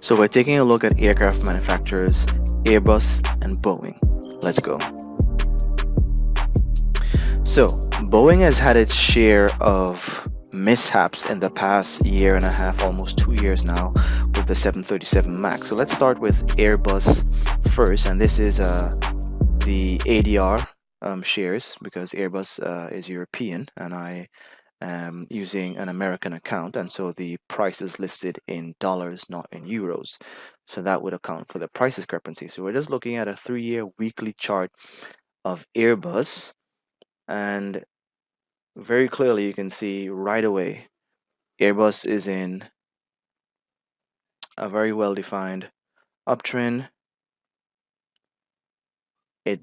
So we're taking a look at aircraft manufacturers Airbus and Boeing. Let's go. So Boeing has had its share of mishaps in the past year and a half, almost 2 years now, with the 737 MAX. So let's start with Airbus first, and this is the ADR shares because Airbus is European, and I using an American account, and so the price is listed in dollars, not in euros. So that would account for the price discrepancy. So we're just looking at a 3-year weekly chart of Airbus, and very clearly you can see right away Airbus is in a very well defined uptrend. It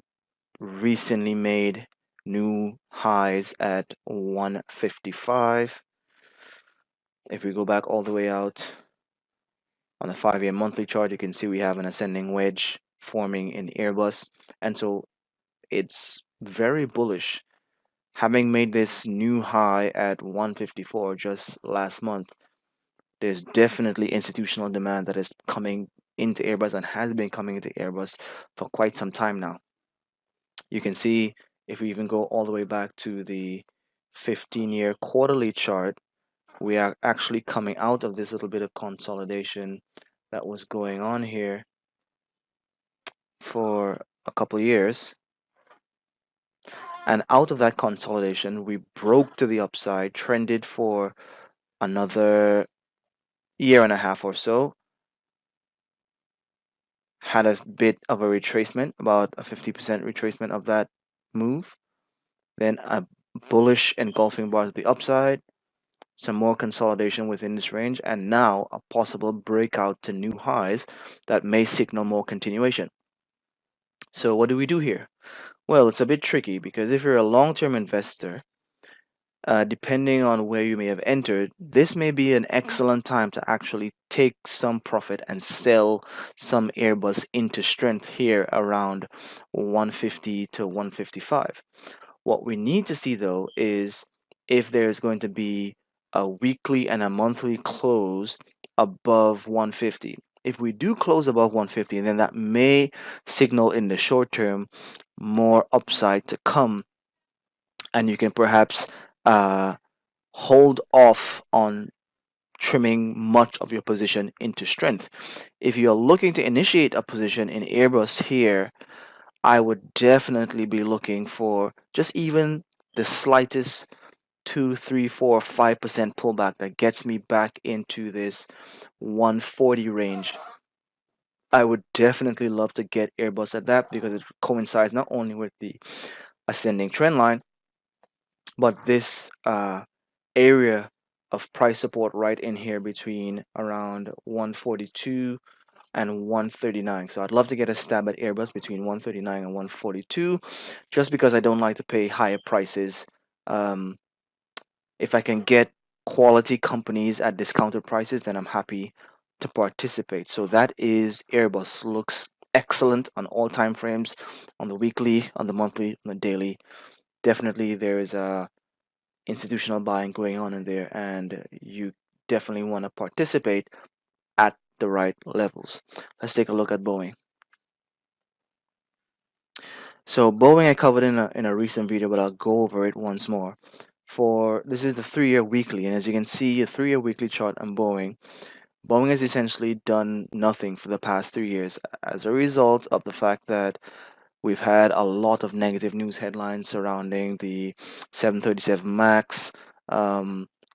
recently made new highs at 155. If we go back all the way out on the 5-year monthly chart, you can see we have an ascending wedge forming in Airbus. And so it's very bullish. Having made this new high at 154 just last month, there's definitely institutional demand that is coming into Airbus and has been coming into Airbus for quite some time now. You can see if we even go all the way back to the 15-year quarterly chart, we are actually coming out of this little bit of consolidation that was going on here for a couple of years. And out of that consolidation, we broke to the upside, trended for another year and a half or so, had a bit of a retracement, about a 50% retracement of that move, then a bullish engulfing bar to the upside, some more consolidation within this range, and now a possible breakout to new highs that may signal more continuation. So what do we do here? Well, it's a bit tricky because if you're a long-term investor, depending on where you may have entered, this may be an excellent time to actually take some profit and sell some Airbus into strength here around 150 to 155. What we need to see though is if there's going to be a weekly and a monthly close above 150. If we do close above 150, then that may signal in the short term more upside to come, and you can perhaps uh, hold off on trimming much of your position into strength. If you're looking to initiate a position in Airbus here, I would definitely be looking for just even the slightest 2, 3, 4, 5% pullback that gets me back into this 140 range. I would definitely love to get Airbus at that because it coincides not only with the ascending trend line, but this area of price support right in here between around 142 and 139. So I'd love to get a stab at Airbus between 139 and 142, just because I don't like to pay higher prices. Um, if I can get quality companies at discounted prices, then I'm happy to participate. So that is Airbus. Looks excellent on all time frames, on the weekly, on the monthly, on the daily. Definitely there is a institutional buying going on in there, and you definitely want to participate at the right levels. Let's take a look at Boeing. So Boeing I covered in a recent video, but I'll go over it once more. For this is the 3-year weekly, and as you can see, a 3-year weekly chart on Boeing. Boeing has essentially done nothing for the past 3 years as a result of the fact that we've had a lot of negative news headlines surrounding the 737 MAX,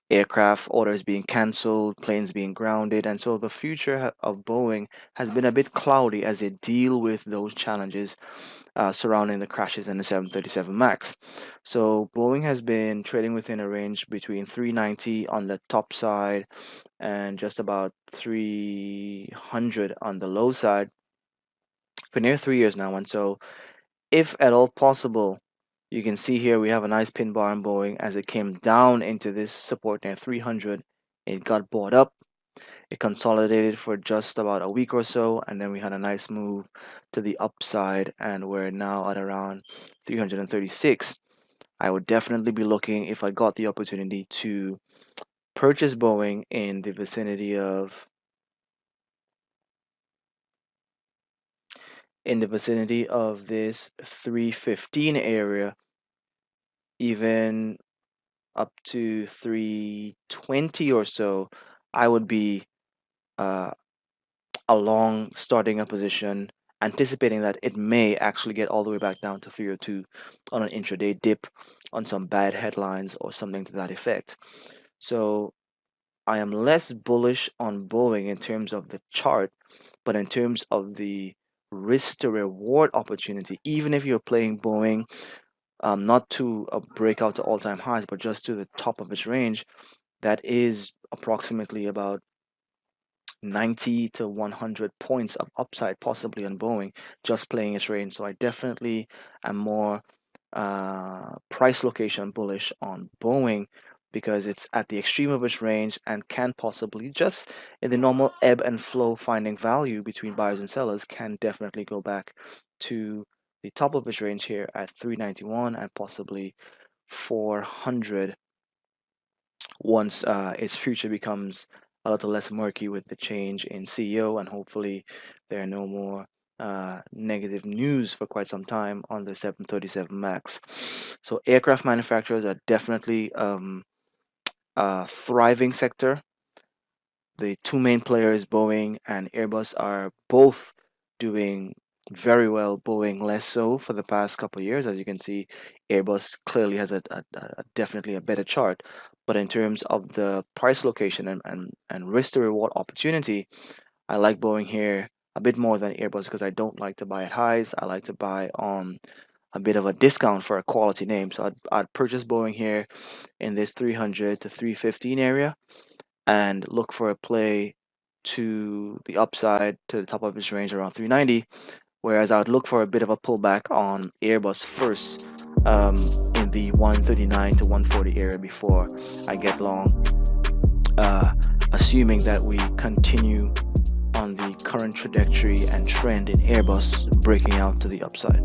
aircraft orders being cancelled, planes being grounded, and so the future of Boeing has been a bit cloudy as they deal with those challenges surrounding the crashes in the 737 MAX. So Boeing has been trading within a range between 390 on the top side and just about 300 on the low side for near 3 years now. And so if at all possible, you can see here we have a nice pin bar on Boeing as it came down into this support near 300. It got bought up. It consolidated for just about a week or so, and then we had a nice move to the upside, and we're now at around 336. I would definitely be looking, if I got the opportunity, to purchase Boeing in the vicinity of in the vicinity of this 315 area, even up to 320 or so, I would be uh, along starting a position, anticipating that it may actually get all the way back down to 302 on an intraday dip on some bad headlines or something to that effect. So I am less bullish on Boeing in terms of the chart, but in terms of the risk to reward opportunity, even if you're playing Boeing, not to break out to all time highs, but just to the top of its range, that is approximately about 90 to 100 points of upside possibly on Boeing just playing its range. So I definitely am more price location bullish on Boeing because it's at the extreme of its range and can possibly just in the normal ebb and flow finding value between buyers and sellers can definitely go back to the top of its range here at 391 and possibly 400 once its future becomes a little less murky with the change in CEO, and hopefully there are no more negative news for quite some time on the 737 MAX. So aircraft manufacturers are definitely a thriving sector. The two main players, Boeing and Airbus, are both doing very well. Boeing less so for the past couple of years. As you can see, Airbus clearly has a definitely a better chart. But in terms of the price location and risk to reward opportunity, I like Boeing here a bit more than Airbus because I don't like to buy at highs. I like to buy on a bit of a discount for a quality name. So I'd purchase Boeing here in this 300 to 315 area and look for a play to the upside to the top of its range around 390. Whereas I would look for a bit of a pullback on Airbus first in the 139 to 140 area before I get long, assuming that we continue on the current trajectory and trend in Airbus breaking out to the upside.